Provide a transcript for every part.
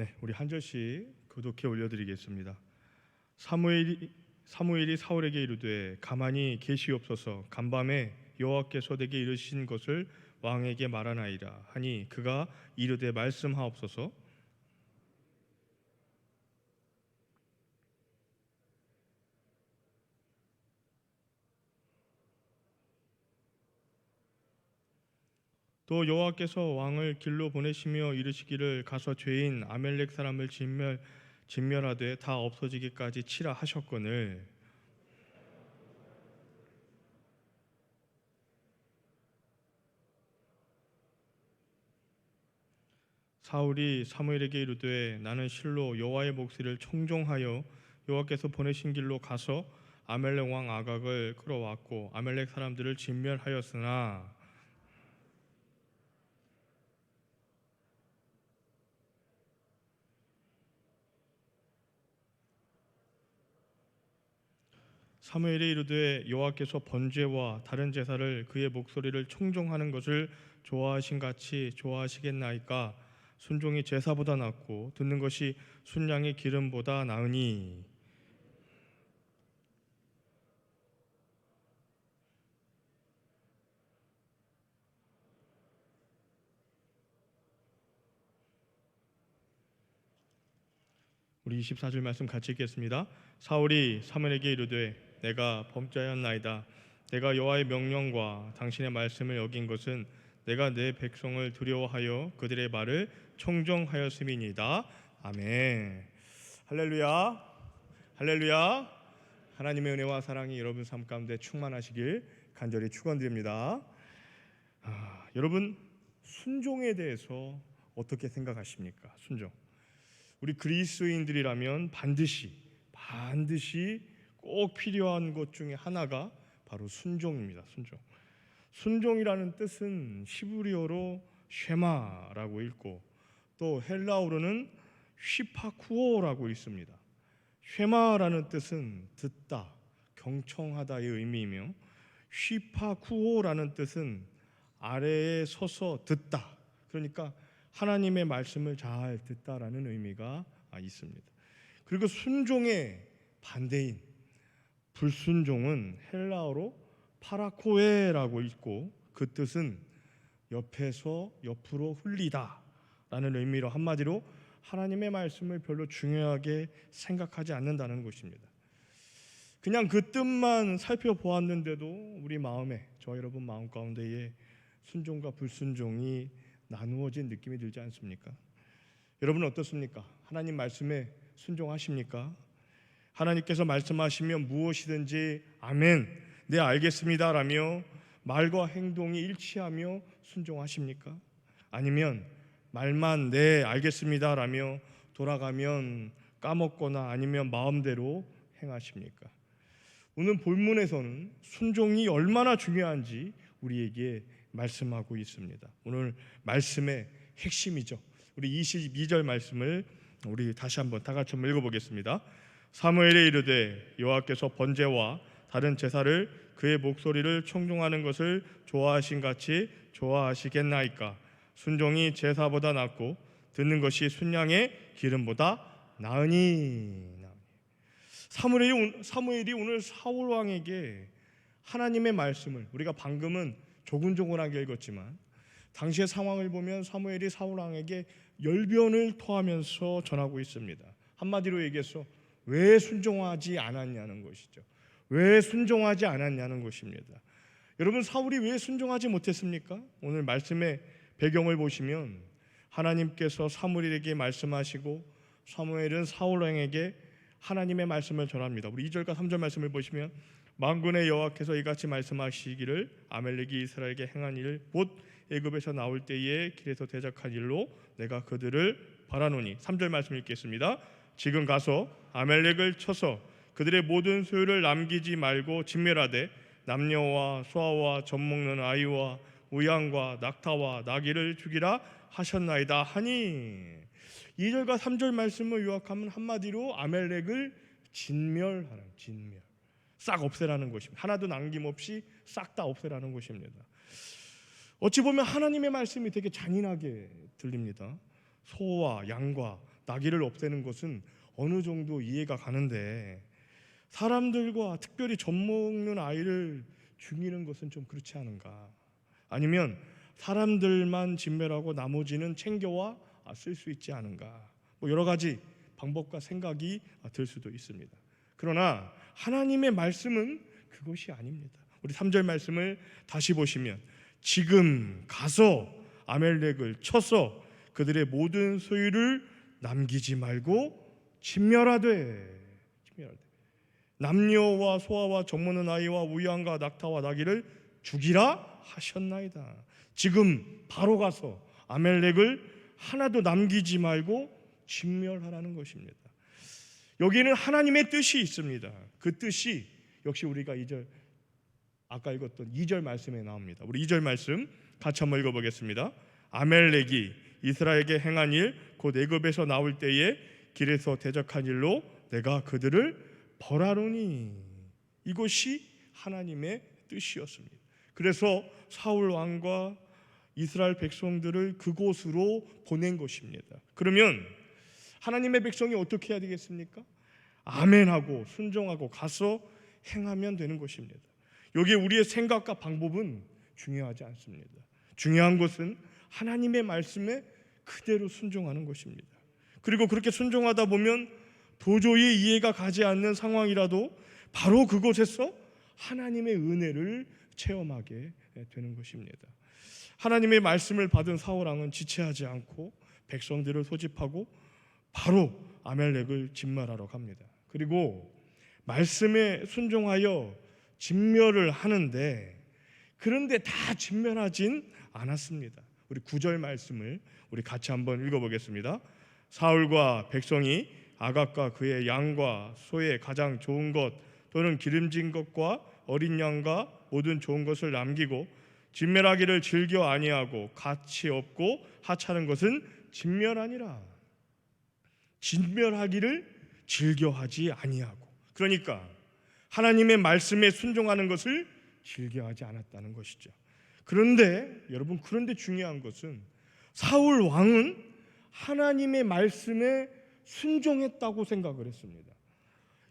네, 우리 한 절씩 교독해 올려드리겠습니다. 사무엘이 사울에게 이르되 가만히 계시옵소서. 간밤에 여호와께서 내게 이르신 것을 왕에게 말하나이다 하니 그가 이르되 말씀하옵소서. 또 여호와께서 왕을 길로 보내시며 이르시기를 가서 죄인 아멜렉 사람을 진멸하되 다 없어지기까지 치라 하셨거늘 사울이 사무엘에게 이르되 나는 실로 여호와의 목소리를 청종하여 여호와께서 보내신 길로 가서 아멜렉 왕 아각을 끌어왔고 아멜렉 사람들을 진멸하였으나 사무엘이 이르되 여호와께서 번제와 다른 제사를 그의 목소리를 청종하는 것을 좋아하신 같이 좋아하시겠나이까. 순종이 제사보다 낫고 듣는 것이 순양의 기름보다 나으니. 우리 24절 말씀 같이 읽겠습니다. 사울이 사무엘에게 이르되 내가 범죄하였나이다. 내가 여호와의 명령과 당신의 말씀을 어긴 것은 내가 내 백성을 두려워하여 그들의 말을 청종하였음이니이다. 아멘. 할렐루야. 할렐루야. 하나님의 은혜와 사랑이 여러분 삶 가운데 충만하시길 간절히 축원드립니다. 여러분, 순종에 대해서 어떻게 생각하십니까? 순종. 우리 그리스도인들이라면 반드시 꼭 필요한 것 중에 하나가 바로 순종입니다. 순종이라는 뜻은 히브리어로 쉐마라고 읽고 또 헬라어로는 휘파쿠오라고 있습니다. 쉐마라는 뜻은 듣다, 경청하다의 의미이며 휘파쿠오라는 뜻은 아래에 서서 듣다, 그러니까 하나님의 말씀을 잘 듣다라는 의미가 있습니다. 그리고 순종의 반대인 불순종은 헬라어로 파라코에라고 읽고 그 뜻은 옆으로 흘리다 라는 의미로 한마디로 하나님의 말씀을 별로 중요하게 생각하지 않는다는 것입니다. 그냥 그 뜻만 살펴보았는데도 우리 마음에, 저 여러분 마음 가운데에 순종과 불순종이 나누어진 느낌이 들지 않습니까? 여러분은 어떻습니까? 하나님 말씀에 순종하십니까? 하나님께서 말씀하시면 무엇이든지 아멘, 네 알겠습니다 라며 말과 행동이 일치하며 순종하십니까? 아니면 말만 네 알겠습니다 라며 돌아가면 까먹거나 아니면 마음대로 행하십니까? 오늘 본문에서는 순종이 얼마나 중요한지 우리에게 말씀하고 있습니다. 오늘 말씀의 핵심이죠. 우리 22절 말씀을 우리 다시 한번 다 같이 한번 읽어보겠습니다. 사무엘이 이르되 여호와께서 번제와 다른 제사를 그의 목소리를 청종하는 것을 좋아하신 같이 좋아하시겠나이까. 순종이 제사보다 낫고 듣는 것이 순양의 기름보다 나으니. 사무엘이 오늘 사울 왕에게 하나님의 말씀을, 우리가 방금은 조근조근하게 읽었지만 당시의 상황을 보면 사무엘이 사울 왕에게 열변을 토하면서 전하고 있습니다. 한마디로 얘기해서 왜 순종하지 않았냐는 것이죠. 왜 순종하지 않았냐는 것입니다. 여러분, 사울이 왜 순종하지 못했습니까? 오늘 말씀의 배경을 보시면 하나님께서 사무엘에게 말씀하시고 사무엘은 사울 왕에게 하나님의 말씀을 전합니다. 우리 2절과 3절 말씀을 보시면 만군의 여호와께서 이같이 말씀하시기를 아멜렉이 이스라엘에게 행한 일 곧 애굽에서 나올 때에 길에서 대적한 일로 내가 그들을 벌하노니. 3절 말씀 읽겠습니다. 지금 가서 아멜렉을 쳐서 그들의 모든 소유를 남기지 말고 진멸하되 남녀와 소아와 젖먹는 아이와 우양과 낙타와 나귀를 죽이라 하셨나이다 하니. 2절과 3절 말씀을 요약하면 한마디로 아멜렉을 진멸하라, 진멸, 싹 없애라는 것입니다. 하나도 남김없이 싹 다 없애라는 것입니다. 어찌 보면 하나님의 말씀이 되게 잔인하게 들립니다. 소와 양과 나귀를 없애는 것은 어느 정도 이해가 가는데 사람들과 특별히 젖먹는 아이를 죽이는 것은 좀 그렇지 않은가? 아니면 사람들만 진멸하고 나머지는 챙겨와 쓸 수 있지 않은가? 여러 가지 방법과 생각이 들 수도 있습니다. 그러나 하나님의 말씀은 그것이 아닙니다. 우리 3절 말씀을 다시 보시면 지금 가서 아멜렉을 쳐서 그들의 모든 소유를 남기지 말고 진멸하되 남녀와 소아와 젖먹는 아이와 우양과 낙타와 나귀를 죽이라 하셨나이다. 지금 바로 가서 아멜렉을 하나도 남기지 말고 진멸하라는 것입니다. 여기는 하나님의 뜻이 있습니다. 그 뜻이 역시 우리가 아까 읽었던 2절 말씀에 나옵니다. 우리 2절 말씀 같이 한번 읽어보겠습니다. 아멜렉이 이스라엘에게 행한 일 곧 애굽에서 나올 때에 길에서 대적한 일로 내가 그들을 벌하노니. 이것이 하나님의 뜻이었습니다. 그래서 사울 왕과 이스라엘 백성들을 그곳으로 보낸 것입니다. 그러면 하나님의 백성이 어떻게 해야 되겠습니까? 아멘하고 순종하고 가서 행하면 되는 것입니다. 여기에 우리의 생각과 방법은 중요하지 않습니다. 중요한 것은 하나님의 말씀에 그대로 순종하는 것입니다. 그리고 그렇게 순종하다 보면 도저히 이해가 가지 않는 상황이라도 바로 그곳에서 하나님의 은혜를 체험하게 되는 것입니다. 하나님의 말씀을 받은 사울 왕은 지체하지 않고 백성들을 소집하고 바로 아멜렉을 진멸하러 갑니다. 그리고 말씀에 순종하여 진멸을 하는데 그런데 다 진멸하진 않았습니다. 우리 9절 말씀을 우리 같이 한번 읽어보겠습니다. 사울과 백성이 아각과 그의 양과 소의 가장 좋은 것 또는 기름진 것과 어린 양과 모든 좋은 것을 남기고 진멸하기를 즐겨 아니하고 가치 없고 하찮은 것은 진멸하니라. 진멸하기를 즐겨하지 아니하고, 그러니까 하나님의 말씀에 순종하는 것을 즐겨하지 않았다는 것이죠. 그런데 여러분, 그런데 중요한 것은 사울 왕은 하나님의 말씀에 순종했다고 생각을 했습니다.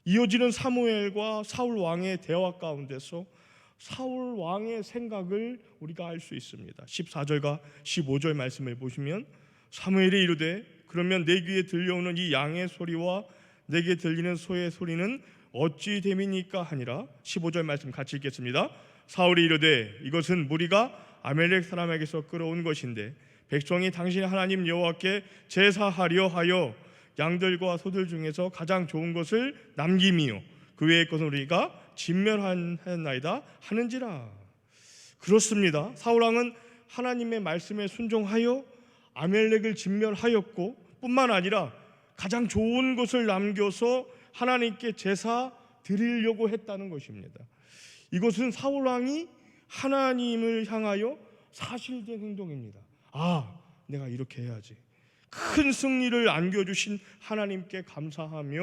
이어지는 사무엘과 사울 왕의 대화 가운데서 사울 왕의 생각을 우리가 알 수 있습니다. 14절과 15절 말씀을 보시면 사무엘이 이르되 그러면 내 귀에 들려오는 이 양의 소리와 내게 들리는 소의 소리는 어찌 됨이니까 하니라. 15절 말씀 같이 읽겠습니다. 사울이 이르되 이것은 무리가 아멜렉 사람에게서 끌어온 것인데 백성이 당신 하나님 여호와께 제사하려 하여 양들과 소들 중에서 가장 좋은 것을 남김이요 그 외의 것은 우리가 진멸하였나이다 하는지라. 그렇습니다. 사울 왕은 하나님의 말씀에 순종하여 아멜렉을 진멸하였고 뿐만 아니라 가장 좋은 것을 남겨서 하나님께 제사 드리려고 했다는 것입니다. 이것은 사울 왕이 하나님을 향하여 사실된 행동입니다. 내가 이렇게 해야지. 큰 승리를 안겨주신 하나님께 감사하며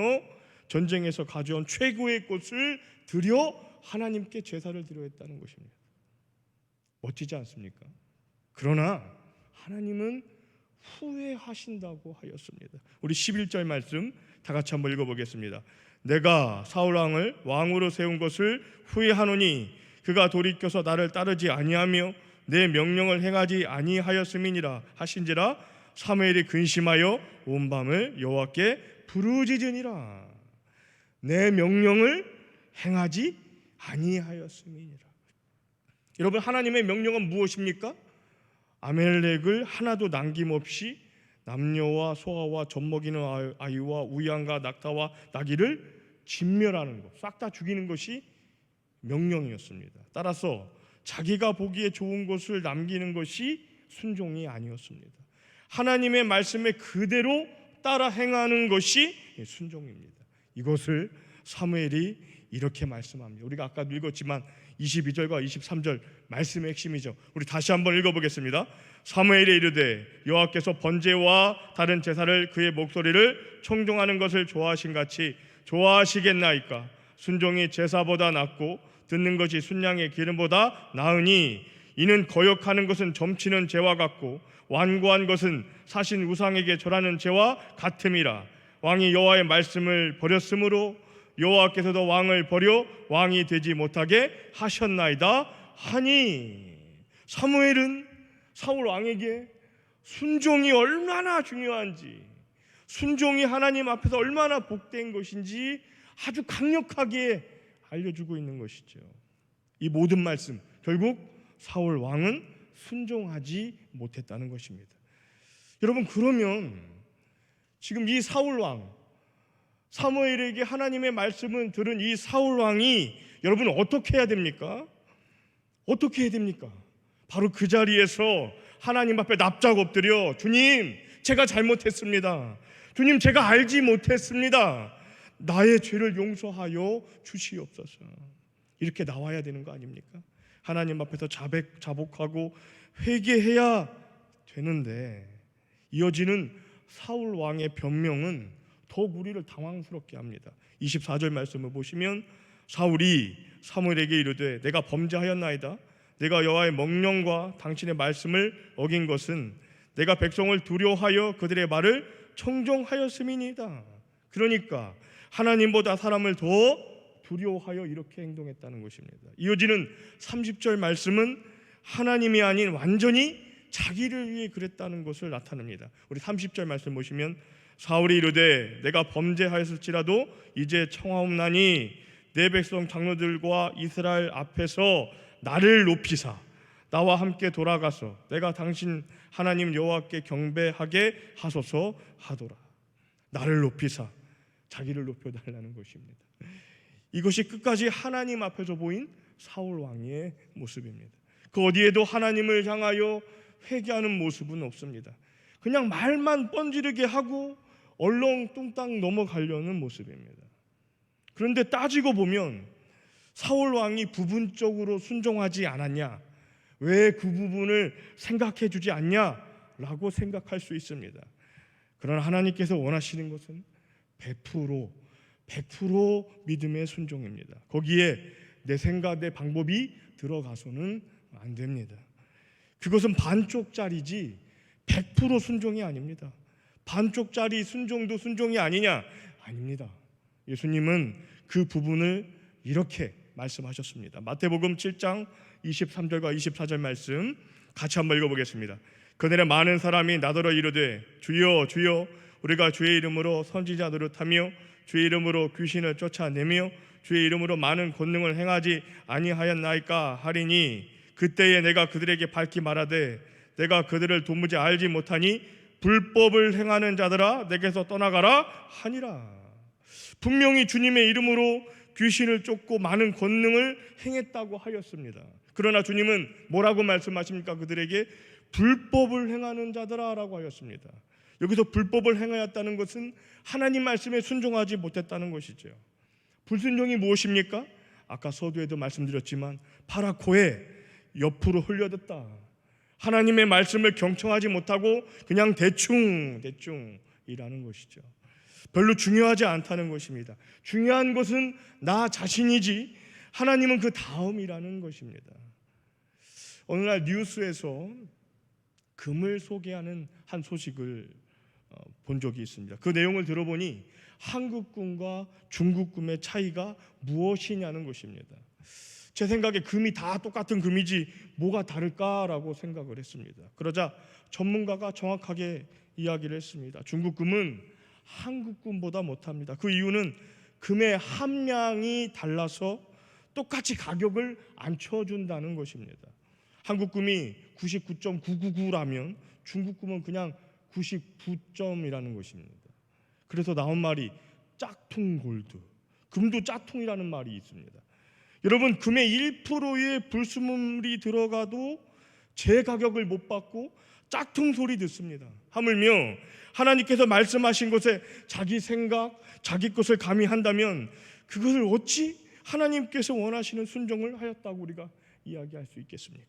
전쟁에서 가져온 최고의 것을 드려 하나님께 제사를 드려 했다는 것입니다. 멋지지 않습니까? 그러나 하나님은 후회하신다고 하였습니다. 우리 11절 말씀 다 같이 한번 읽어보겠습니다. 내가 사울 왕을 왕으로 세운 것을 후회하노니 그가 돌이켜서 나를 따르지 아니하며 내 명령을 행하지 아니하였음이니라 하신지라. 사무엘이 근심하여 온 밤을 여호와께 부르짖으니라. 내 명령을 행하지 아니하였음이니라. 여러분, 하나님의 명령은 무엇입니까? 아멜렉을 하나도 남김없이 남녀와 소아와 젖먹이는 아이와 우양과 낙타와 나귀를 진멸하는 것, 싹 다 죽이는 것이 명령이었습니다. 따라서 자기가 보기에 좋은 것을 남기는 것이 순종이 아니었습니다. 하나님의 말씀에 그대로 따라 행하는 것이 순종입니다. 이것을 사무엘이 이렇게 말씀합니다. 우리가 아까도 읽었지만 22절과 23절 말씀의 핵심이죠. 우리 다시 한번 읽어보겠습니다. 사무엘이 이르되 여호와께서 번제와 다른 제사를 그의 목소리를 청종하는 것을 좋아하신 같이 좋아하시겠나이까. 순종이 제사보다 낫고 듣는 것이 순양의 기름보다 나으니 이는 거역하는 것은 점치는 죄와 같고 완고한 것은 사신 우상에게 절하는 죄와 같음이라. 왕이 여호와의 말씀을 버렸으므로 여호와께서도 왕을 버려 왕이 되지 못하게 하셨나이다 하니. 사무엘은 사울 왕에게 순종이 얼마나 중요한지, 순종이 하나님 앞에서 얼마나 복된 것인지 아주 강력하게 알려주고 있는 것이죠. 이 모든 말씀, 결국 사울 왕은 순종하지 못했다는 것입니다. 여러분, 그러면 지금 이 사울 왕, 사무엘에게 하나님의 말씀을 들은 이 사울 왕이 여러분 어떻게 해야 됩니까? 어떻게 해야 됩니까? 바로 그 자리에서 하나님 앞에 납작 엎드려, 주님, 제가 잘못했습니다. 주님, 제가 알지 못했습니다. 나의 죄를 용서하여 주시옵소서. 이렇게 나와야 되는 거 아닙니까? 하나님 앞에서 자복하고 회개해야 되는데, 이어지는 사울 왕의 변명은 더욱 우리를 당황스럽게 합니다. 24절 말씀을 보시면 사울이 사무엘에게 이르되 내가 범죄하였나이다. 내가 여호와의 명령과 당신의 말씀을 어긴 것은 내가 백성을 두려워하여 그들의 말을 청종하였음이니이다. 그러니까 하나님보다 사람을 더 두려워하여 이렇게 행동했다는 것입니다. 이어지는 30절 말씀은 하나님이 아닌 완전히 자기를 위해 그랬다는 것을 나타냅니다. 우리 30절 말씀 보시면 사울이 이르되 내가 범죄하였을지라도 이제 청하옵나니 내 백성 장로들과 이스라엘 앞에서 나를 높이사 나와 함께 돌아가서 내가 당신 하나님 여호와께 경배하게 하소서 하더라. 나를 높이사, 자기를 높여달라는 것입니다. 이것이 끝까지 하나님 앞에서 보인 사울 왕의 모습입니다. 그 어디에도 하나님을 향하여 회개하는 모습은 없습니다. 그냥 말만 뻔지르게 하고 얼렁뚱땅 넘어가려는 모습입니다. 그런데 따지고 보면 사울 왕이 부분적으로 순종하지 않았냐, 왜 그 부분을 생각해 주지 않냐라고 생각할 수 있습니다. 그러나 하나님께서 원하시는 것은 100% 믿음의 순종입니다. 거기에 내 생각, 내 방법이 들어가서는 안 됩니다. 그것은 반쪽짜리지 100% 순종이 아닙니다. 반쪽짜리 순종도 순종이 아니냐? 아닙니다. 예수님은 그 부분을 이렇게 말씀하셨습니다. 마태복음 7장 23절과 24절 말씀 같이 한번 읽어보겠습니다. 그날에 많은 사람이 나더러 이르되 주여 주여 우리가 주의 이름으로 선지자 노릇하며 주의 이름으로 귀신을 쫓아내며 주의 이름으로 많은 권능을 행하지 아니하였나이까 하리니 그때에 내가 그들에게 밝히 말하되 내가 그들을 도무지 알지 못하니 불법을 행하는 자들아 내게서 떠나가라 하니라. 분명히 주님의 이름으로 귀신을 쫓고 많은 권능을 행했다고 하였습니다. 그러나 주님은 뭐라고 말씀하십니까? 그들에게 불법을 행하는 자들아 라고 하였습니다. 여기서 불법을 행하였다는 것은 하나님 말씀에 순종하지 못했다는 것이죠. 불순종이 무엇입니까? 아까 서두에도 말씀드렸지만 파라코에 옆으로 흘려듣다. 하나님의 말씀을 경청하지 못하고 그냥 대충 일하는 것이죠. 별로 중요하지 않다는 것입니다. 중요한 것은 나 자신이지 하나님은 그 다음이라는 것입니다. 어느 날 뉴스에서 금을 소개하는 한 소식을 본 적이 있습니다. 그 내용을 들어보니 한국 금과 중국 금의 차이가 무엇이냐는 것입니다. 제 생각에 금이 다 똑같은 금이지 뭐가 다를까라고 생각을 했습니다. 그러자 전문가가 정확하게 이야기를 했습니다. 중국 금은 한국 금보다 못합니다. 그 이유는 금의 함량이 달라서 똑같이 가격을 안 쳐준다는 것입니다. 한국 금이 99.999라면 중국 금은 그냥 99점이라는 것입니다. 그래서 나온 말이 짝퉁 골드, 금도 짝퉁이라는 말이 있습니다. 여러분, 금의 1%의 불순물이 들어가도 제 가격을 못 받고 짝퉁 소리 듣습니다. 하물며 하나님께서 말씀하신 것에 자기 생각, 자기 것을 감히 한다면 그것을 어찌 하나님께서 원하시는 순종을 하였다고 우리가 이야기할 수 있겠습니까?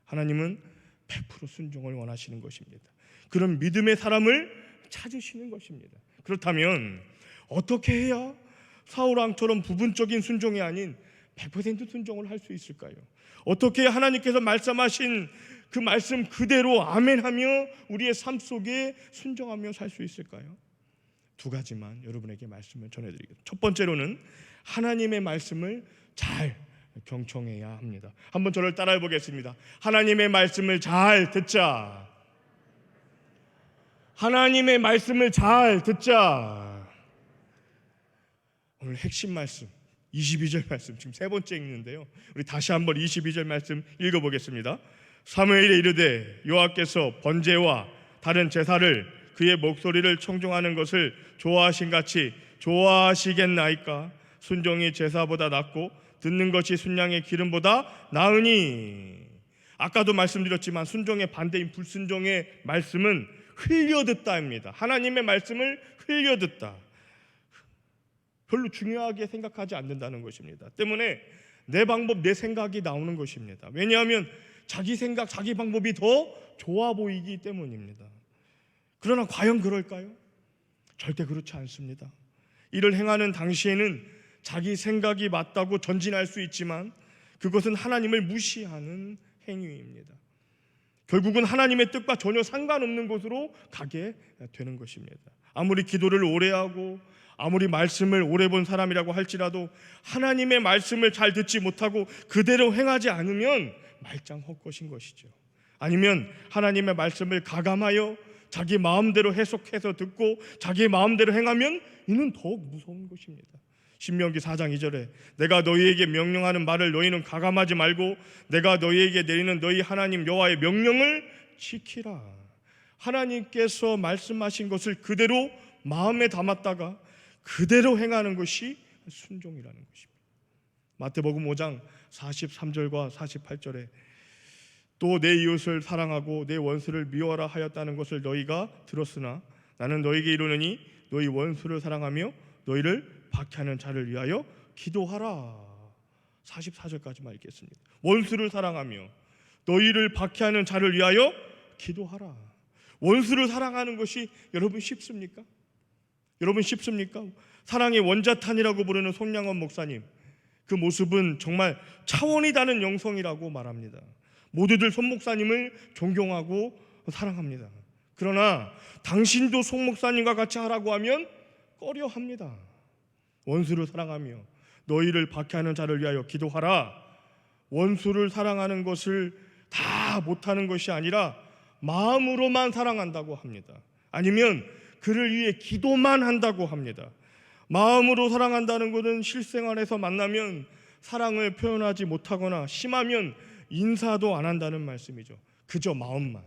하나님은 100% 순종을 원하시는 것입니다. 그런 믿음의 사람을 찾으시는 것입니다. 그렇다면 어떻게 해야 사울 왕처럼 부분적인 순종이 아닌 100% 순종을 할 수 있을까요? 어떻게 하나님께서 말씀하신 그 말씀 그대로 아멘하며 우리의 삶 속에 순종하며 살 수 있을까요? 두 가지만 여러분에게 말씀을 전해드리겠습니다. 첫 번째로는 하나님의 말씀을 잘 경청해야 합니다. 한번 저를 따라해 보겠습니다. 하나님의 말씀을 잘 듣자. 하나님의 말씀을 잘 듣자. 오늘 핵심 말씀 22절 말씀 지금 세 번째 읽는데요, 우리 다시 한번 22절 말씀 읽어보겠습니다. 사무엘이 이르되 여호와께서 번제와 다른 제사를 그의 목소리를 청종하는 것을 좋아하신 같이 좋아하시겠나이까? 순종이 제사보다 낫고 듣는 것이 순양의 기름보다 나으니. 아까도 말씀드렸지만 순종의 반대인 불순종의 말씀은 흘려듣다입니다. 하나님의 말씀을 흘려듣다, 별로 중요하게 생각하지 않는다는 것입니다. 때문에 내 방법, 내 생각이 나오는 것입니다. 왜냐하면 자기 생각, 자기 방법이 더 좋아 보이기 때문입니다. 그러나 과연 그럴까요? 절대 그렇지 않습니다. 이를 행하는 당시에는 자기 생각이 맞다고 전진할 수 있지만 그것은 하나님을 무시하는 행위입니다. 결국은 하나님의 뜻과 전혀 상관없는 곳으로 가게 되는 것입니다. 아무리 기도를 오래 하고 아무리 말씀을 오래 본 사람이라고 할지라도 하나님의 말씀을 잘 듣지 못하고 그대로 행하지 않으면 말짱 헛것인 것이죠. 아니면 하나님의 말씀을 가감하여 자기 마음대로 해석해서 듣고 자기 마음대로 행하면 이는 더욱 무서운 것입니다. 신명기 4장 2절에 내가 너희에게 명령하는 말을 너희는 가감하지 말고 내가 너희에게 내리는 너희 하나님 여호와의 명령을 지키라. 하나님께서 말씀하신 것을 그대로 마음에 담았다가 그대로 행하는 것이 순종이라는 것입니다. 마태복음 5장 43절과 48절에 또 내 이웃을 사랑하고 내 원수를 미워하라 하였다는 것을 너희가 들었으나 나는 너희에게 이르노니 너희 원수를 사랑하며 너희를 박해하는 자를 위하여 기도하라. 44절까지만 읽겠습니다. 원수를 사랑하며 너희를 박해하는 자를 위하여 기도하라. 원수를 사랑하는 것이 여러분 쉽습니까? 여러분 쉽습니까? 사랑의 원자탄이라고 부르는 송량원 목사님, 그 모습은 정말 차원이 다른 영성이라고 말합니다. 모두들 손 목사님을 존경하고 사랑합니다. 그러나 당신도 손 목사님과 같이 하라고 하면 꺼려합니다. 원수를 사랑하며 너희를 박해하는 자를 위하여 기도하라. 원수를 사랑하는 것을 다 못하는 것이 아니라 마음으로만 사랑한다고 합니다. 아니면 그를 위해 기도만 한다고 합니다. 마음으로 사랑한다는 것은 실생활에서 만나면 사랑을 표현하지 못하거나 심하면 인사도 안 한다는 말씀이죠. 그저 마음만.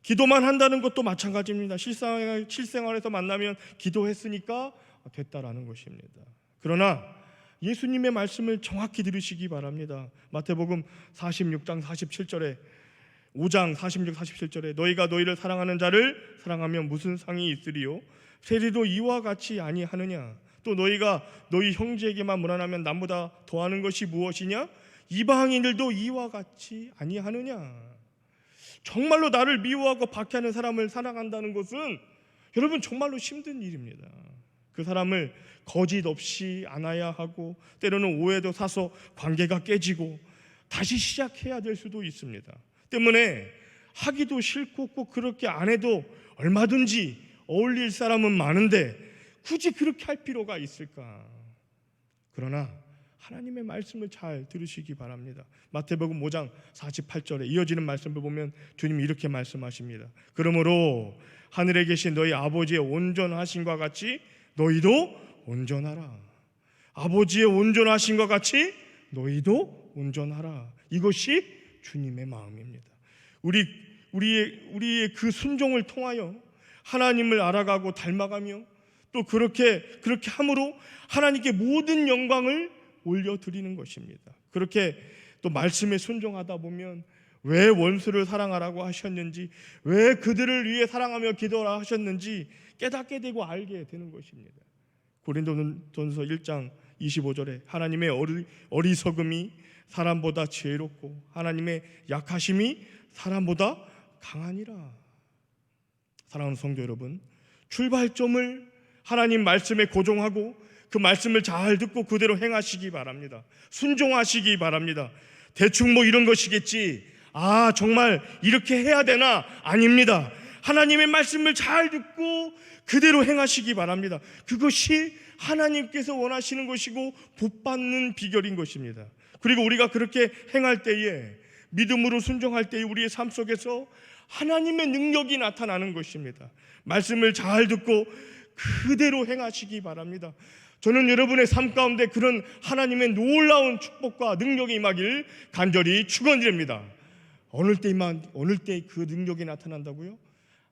기도만 한다는 것도 마찬가지입니다. 실생활에서 만나면 기도했으니까 됐다라는 것입니다. 그러나 예수님의 말씀을 정확히 들으시기 바랍니다. 마태복음 46장 47절에 5장 46, 47절에 너희가 너희를 사랑하는 자를 사랑하면 무슨 상이 있으리요? 세리도 이와 같이 아니하느냐? 또 너희가 너희 형제에게만 무난하면 남보다 더하는 것이 무엇이냐? 이방인들도 이와 같이 아니하느냐? 정말로 나를 미워하고 박해하는 사람을 사랑한다는 것은 여러분 정말로 힘든 일입니다. 그 사람을 거짓 없이 안아야 하고 때로는 오해도 사서 관계가 깨지고 다시 시작해야 될 수도 있습니다. 때문에 하기도 싫고 꼭 그렇게 안 해도 얼마든지 어울릴 사람은 많은데 굳이 그렇게 할 필요가 있을까? 그러나 하나님의 말씀을 잘 들으시기 바랍니다. 마태복음 5장 48절에 이어지는 말씀을 보면 주님이 이렇게 말씀하십니다. 그러므로 하늘에 계신 너희 아버지의 온전하심과 같이 너희도 온전하라. 아버지의 온전하심과 같이 너희도 온전하라. 이것이 주님의 마음입니다. 우리의 그 순종을 통하여 하나님을 알아가고 닮아가며 또 그렇게 함으로 하나님께 모든 영광을 올려드리는 것입니다. 그렇게 또 말씀에 순종하다 보면 왜 원수를 사랑하라고 하셨는지, 왜 그들을 위해 사랑하며 기도하라 하셨는지 깨닫게 되고 알게 되는 것입니다. 고린도전서 1장 25절에 하나님의 어리석음이 사람보다 지혜롭고 하나님의 약하심이 사람보다 강하니라. 사랑하는 성도 여러분, 출발점을 하나님 말씀에 고정하고 그 말씀을 잘 듣고 그대로 행하시기 바랍니다. 순종하시기 바랍니다. 대충 뭐 이런 것이겠지, 정말 이렇게 해야 되나? 아닙니다. 하나님의 말씀을 잘 듣고 그대로 행하시기 바랍니다. 그것이 하나님께서 원하시는 것이고 복받는 비결인 것입니다. 그리고 우리가 그렇게 행할 때에, 믿음으로 순종할 때에 우리의 삶 속에서 하나님의 능력이 나타나는 것입니다. 말씀을 잘 듣고 그대로 행하시기 바랍니다. 저는 여러분의 삶 가운데 그런 하나님의 놀라운 축복과 능력이 임하길 간절히 축원드립니다. 어느 때 그 능력이 나타난다고요?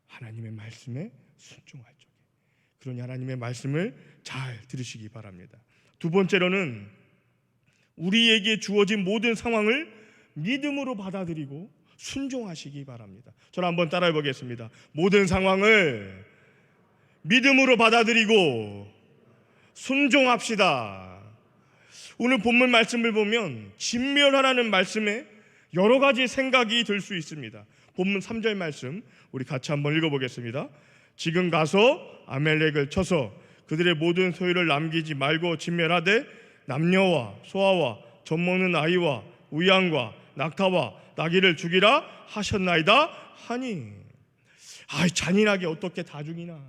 하나님의 말씀에 순종할 적에. 그러니 하나님의 말씀을 잘 들으시기 바랍니다. 두 번째로는 우리에게 주어진 모든 상황을 믿음으로 받아들이고 순종하시기 바랍니다. 저를 한번 따라해 보겠습니다. 모든 상황을 믿음으로 받아들이고 순종합시다. 오늘 본문 말씀을 보면 진멸하라는 말씀에 여러 가지 생각이 들 수 있습니다. 본문 3절 말씀 우리 같이 한번 읽어보겠습니다. 지금 가서 아멜렉을 쳐서 그들의 모든 소유를 남기지 말고 진멸하되 남녀와 소아와 젖먹는 아이와 우양과 낙타와 나귀를 죽이라 하셨나이다 하니. 잔인하게 어떻게 다 죽이나?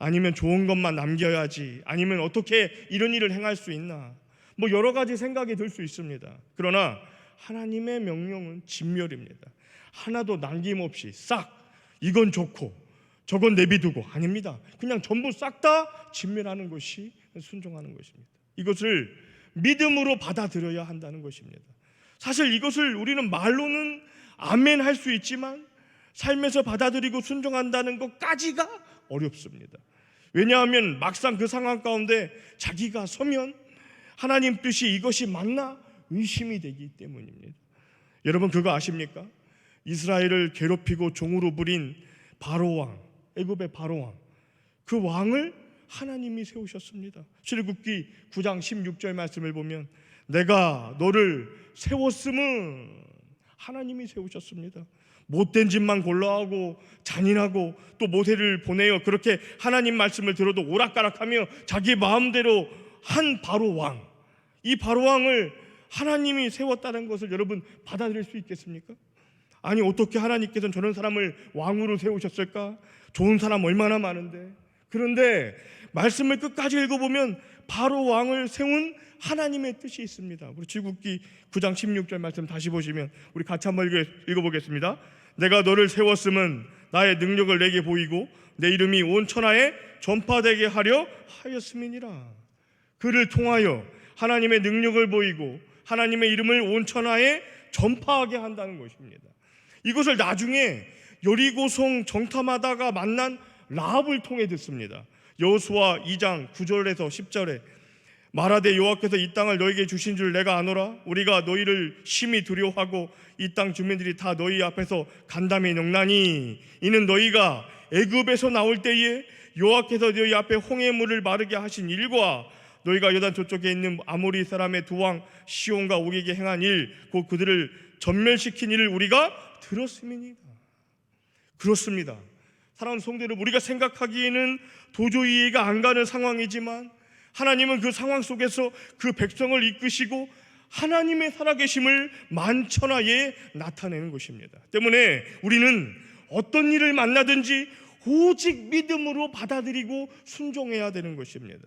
아니면 좋은 것만 남겨야지, 아니면 어떻게 이런 일을 행할 수 있나? 뭐 여러 가지 생각이 들 수 있습니다. 그러나 하나님의 명령은 진멸입니다. 하나도 남김없이 싹, 이건 좋고 저건 내비두고, 아닙니다. 그냥 전부 싹 다 진멸하는 것이 순종하는 것입니다. 이것을 믿음으로 받아들여야 한다는 것입니다. 사실 이것을 우리는 말로는 아멘 할 수 있지만 삶에서 받아들이고 순종한다는 것까지가 어렵습니다. 왜냐하면 막상 그 상황 가운데 자기가 서면 하나님 뜻이 이것이 맞나 의심이 되기 때문입니다. 여러분 그거 아십니까? 이스라엘을 괴롭히고 종으로 부린 바로왕, 애굽의 바로왕, 그 왕을 하나님이 세우셨습니다. 출애굽기 9장 16절 말씀을 보면 내가 너를 세웠음은 하나님이 세우셨습니다. 못된 짓만 골라하고 잔인하고 또 모세를 보내어 그렇게 하나님 말씀을 들어도 오락가락하며 자기 마음대로 한 바로왕, 이 바로왕을 하나님이 세웠다는 것을 여러분 받아들일 수 있겠습니까? 아니 어떻게 하나님께서는 저런 사람을 왕으로 세우셨을까? 좋은 사람 얼마나 많은데. 그런데 말씀을 끝까지 읽어보면 바로왕을 세운 하나님의 뜻이 있습니다. 우리 출애굽기 9장 16절 말씀 다시 보시면 우리 같이 한번 읽어보겠습니다. 내가 너를 세웠음은 나의 능력을 내게 보이고 내 이름이 온 천하에 전파되게 하려 하였음이니라. 그를 통하여 하나님의 능력을 보이고 하나님의 이름을 온 천하에 전파하게 한다는 것입니다. 이것을 나중에 여리고성 정탐하다가 만난 라합을 통해 듣습니다. 여호수아 2장 9절에서 10절에 말하되 여호와께서 이 땅을 너희에게 주신 줄 내가 아노라. 우리가 너희를 심히 두려워하고 이 땅 주민들이 다 너희 앞에서 간담이 녹나니 이는 너희가 애굽에서 나올 때에 여호와께서 너희 앞에 홍해 물을 마르게 하신 일과 너희가 요단 저쪽에 있는 아모리 사람의 두 왕 시온과 옥에게 행한 일, 곧 그들을 전멸시킨 일을 우리가 들었음이니라. 그렇습니다. 사랑하는 성도 여러분, 우리가 생각하기에는 도저히 이해가 안 가는 상황이지만 하나님은 그 상황 속에서 그 백성을 이끄시고 하나님의 살아계심을 만천하에 나타내는 것입니다. 때문에 우리는 어떤 일을 만나든지 오직 믿음으로 받아들이고 순종해야 되는 것입니다.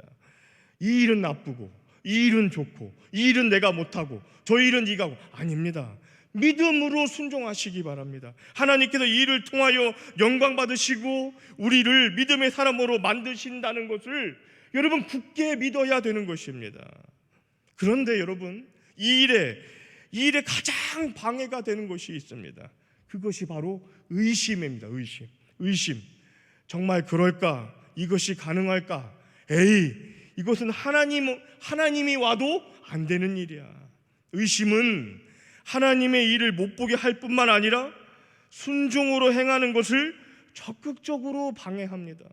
이 일은 나쁘고 이 일은 좋고 이 일은 내가 못하고 저 일은 네가 하고, 아닙니다. 믿음으로 순종하시기 바랍니다. 하나님께서 이 일을 통하여 영광 받으시고 우리를 믿음의 사람으로 만드신다는 것을 여러분 굳게 믿어야 되는 것입니다. 그런데 여러분 이 일에 가장 방해가 되는 것이 있습니다. 그것이 바로 의심입니다. 의심. 정말 그럴까? 이것이 가능할까? 이것은 하나님이 와도 안 되는 일이야. 의심은 하나님의 일을 못 보게 할 뿐만 아니라 순종으로 행하는 것을 적극적으로 방해합니다.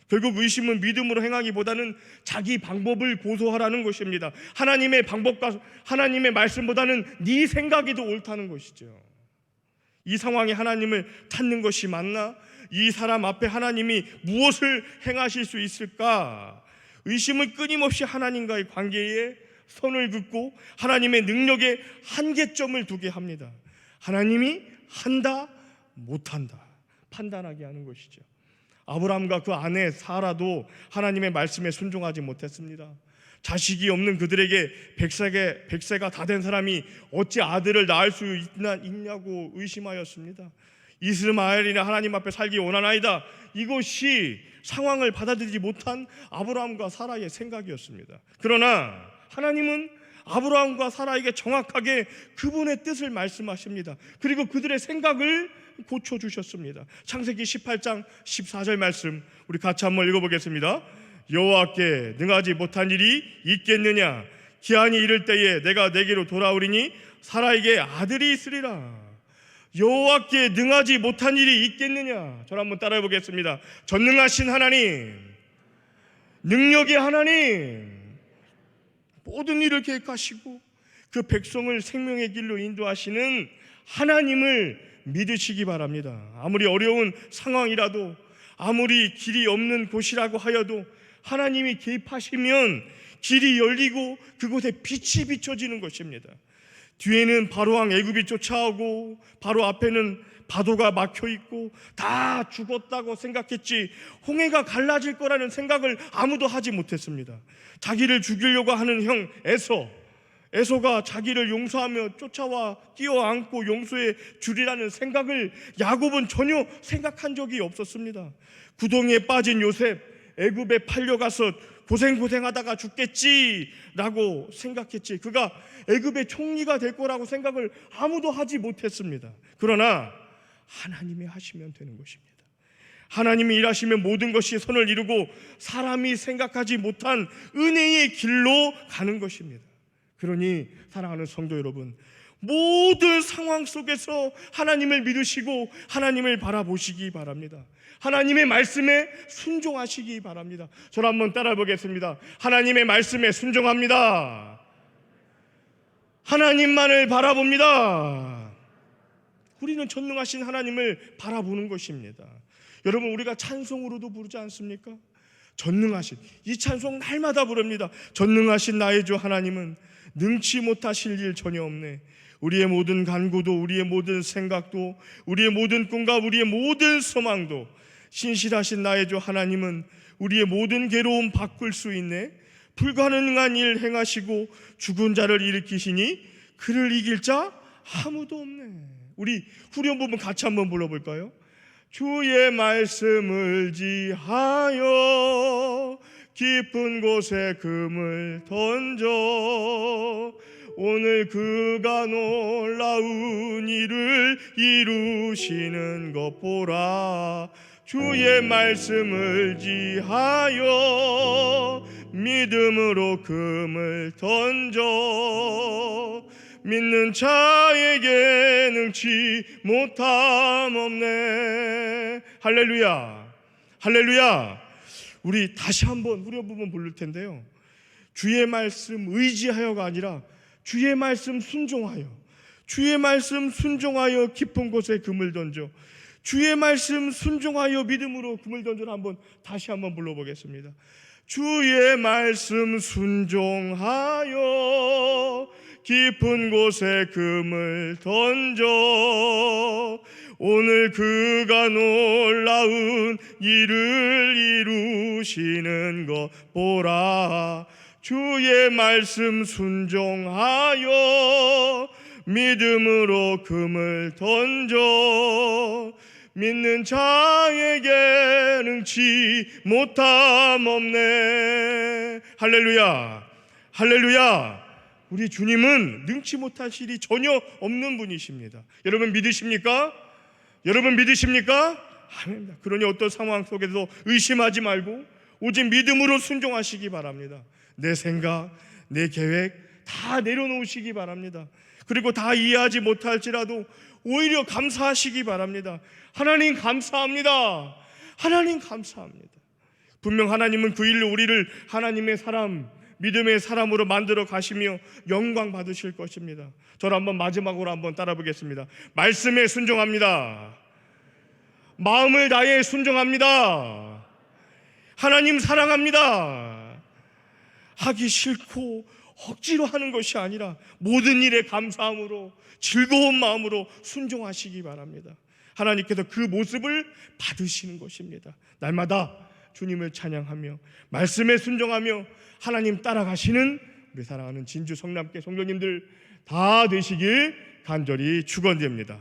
결국 의심은 믿음으로 행하기보다는 자기 방법을 고소하라는 것입니다. 하나님의 방법과 하나님의 말씀보다는 네 생각이 더 옳다는 것이죠. 이 상황에 하나님을 찾는 것이 맞나? 이 사람 앞에 하나님이 무엇을 행하실 수 있을까? 의심은 끊임없이 하나님과의 관계에 선을 긋고 하나님의 능력에 한계점을 두게 합니다. 하나님이 한다, 못한다 판단하게 하는 것이죠. 아브라함과 그 아내 사라도 하나님의 말씀에 순종하지 못했습니다. 자식이 없는 그들에게 100세가 다 된 사람이 어찌 아들을 낳을 수 있냐고 의심하였습니다. 이스마엘이나 하나님 앞에 살기 원하나이다, 이것이 상황을 받아들이지 못한 아브라함과 사라의 생각이었습니다. 그러나 하나님은 아브라함과 사라에게 정확하게 그분의 뜻을 말씀하십니다. 그리고 그들의 생각을 고쳐주셨습니다. 창세기 18장 14절 말씀 우리 같이 한번 읽어보겠습니다. 여호와께 능하지 못한 일이 있겠느냐? 기한이 이를 때에 내가 내게로 돌아오리니 사라에게 아들이 있으리라. 여호와께 능하지 못한 일이 있겠느냐? 저를 한번 따라해 보겠습니다. 전능하신 하나님, 능력의 하나님, 모든 일을 계획하시고 그 백성을 생명의 길로 인도하시는 하나님을 믿으시기 바랍니다. 아무리 어려운 상황이라도, 아무리 길이 없는 곳이라고 하여도 하나님이 개입하시면 길이 열리고 그곳에 빛이 비춰지는 것입니다. 뒤에는 바로왕 애굽이 쫓아오고 바로 앞에는 바도가 막혀있고 다 죽었다고 생각했지 홍해가 갈라질 거라는 생각을 아무도 하지 못했습니다. 자기를 죽이려고 하는 형 에서가 자기를 용서하며 쫓아와 끼어안고 용서해 주리라는 생각을 야곱은 전혀 생각한 적이 없었습니다. 구덩이에 빠진 요셉, 애굽에 팔려가서 고생하다가 죽겠지라고 생각했지 그가 애굽의 총리가 될 거라고 생각을 아무도 하지 못했습니다. 그러나 하나님이 하시면 되는 것입니다. 하나님이 일하시면 모든 것이 선을 이루고 사람이 생각하지 못한 은혜의 길로 가는 것입니다. 그러니 사랑하는 성도 여러분, 모든 상황 속에서 하나님을 믿으시고 하나님을 바라보시기 바랍니다. 하나님의 말씀에 순종하시기 바랍니다. 저를 한번 따라 보겠습니다. 하나님의 말씀에 순종합니다. 하나님만을 바라봅니다. 우리는 전능하신 하나님을 바라보는 것입니다. 여러분, 우리가 찬송으로도 부르지 않습니까? 전능하신, 이 찬송 날마다 부릅니다. 전능하신 나의 주 하나님은 능치 못하실 일 전혀 없네. 우리의 모든 간구도, 우리의 모든 생각도, 우리의 모든 꿈과 우리의 모든 소망도 신실하신 나의 주 하나님은 우리의 모든 괴로움 바꿀 수 있네. 불가능한 일 행하시고 죽은 자를 일으키시니 그를 이길 자 아무도 없네. 우리 후렴 부분 같이 한번 불러볼까요? 주의 말씀을 지하여 깊은 곳에 금을 던져 오늘 그가 놀라운 일을 이루시는 것 보라. 주의 말씀을 지하여 믿음으로 금을 던져 믿는 자에게 능치 못함 없네. 할렐루야, 할렐루야. 우리 다시 한번 후렴 부분 부를 텐데요, 주의 말씀 의지하여가 아니라 주의 말씀 순종하여, 주의 말씀 순종하여 깊은 곳에 금을 던져, 주의 말씀 순종하여 믿음으로 금을 던져. 다시 한번 불러보겠습니다. 주의 말씀 순종하여 깊은 곳에 금을 던져 오늘 그가 놀라운 일을 이루시는 것 보라. 주의 말씀 순종하여 믿음으로 금을 던져 믿는 자에게 능치 못함 없네. 할렐루야, 할렐루야. 우리 주님은 능치 못할 일이 전혀 없는 분이십니다. 여러분 믿으십니까? 여러분 믿으십니까? 아멘. 그러니 어떤 상황 속에서 의심하지 말고 오직 믿음으로 순종하시기 바랍니다. 내 생각, 내 계획 다 내려놓으시기 바랍니다. 그리고 다 이해하지 못할지라도 오히려 감사하시기 바랍니다. 하나님 감사합니다. 하나님 감사합니다. 분명 하나님은 그 일로 우리를 하나님의 사람, 믿음의 사람으로 만들어 가시며 영광 받으실 것입니다. 저를 한번 마지막으로 한번 따라 보겠습니다. 말씀에 순종합니다. 마음을 다해 순종합니다. 하나님 사랑합니다. 하기 싫고 억지로 하는 것이 아니라 모든 일에 감사함으로 즐거운 마음으로 순종하시기 바랍니다. 하나님께서 그 모습을 받으시는 것입니다. 날마다 주님을 찬양하며 말씀에 순종하며 하나님 따라가시는 우리 사랑하는 진주 성남교회 성도님들 다 되시길 간절히 축원드립니다.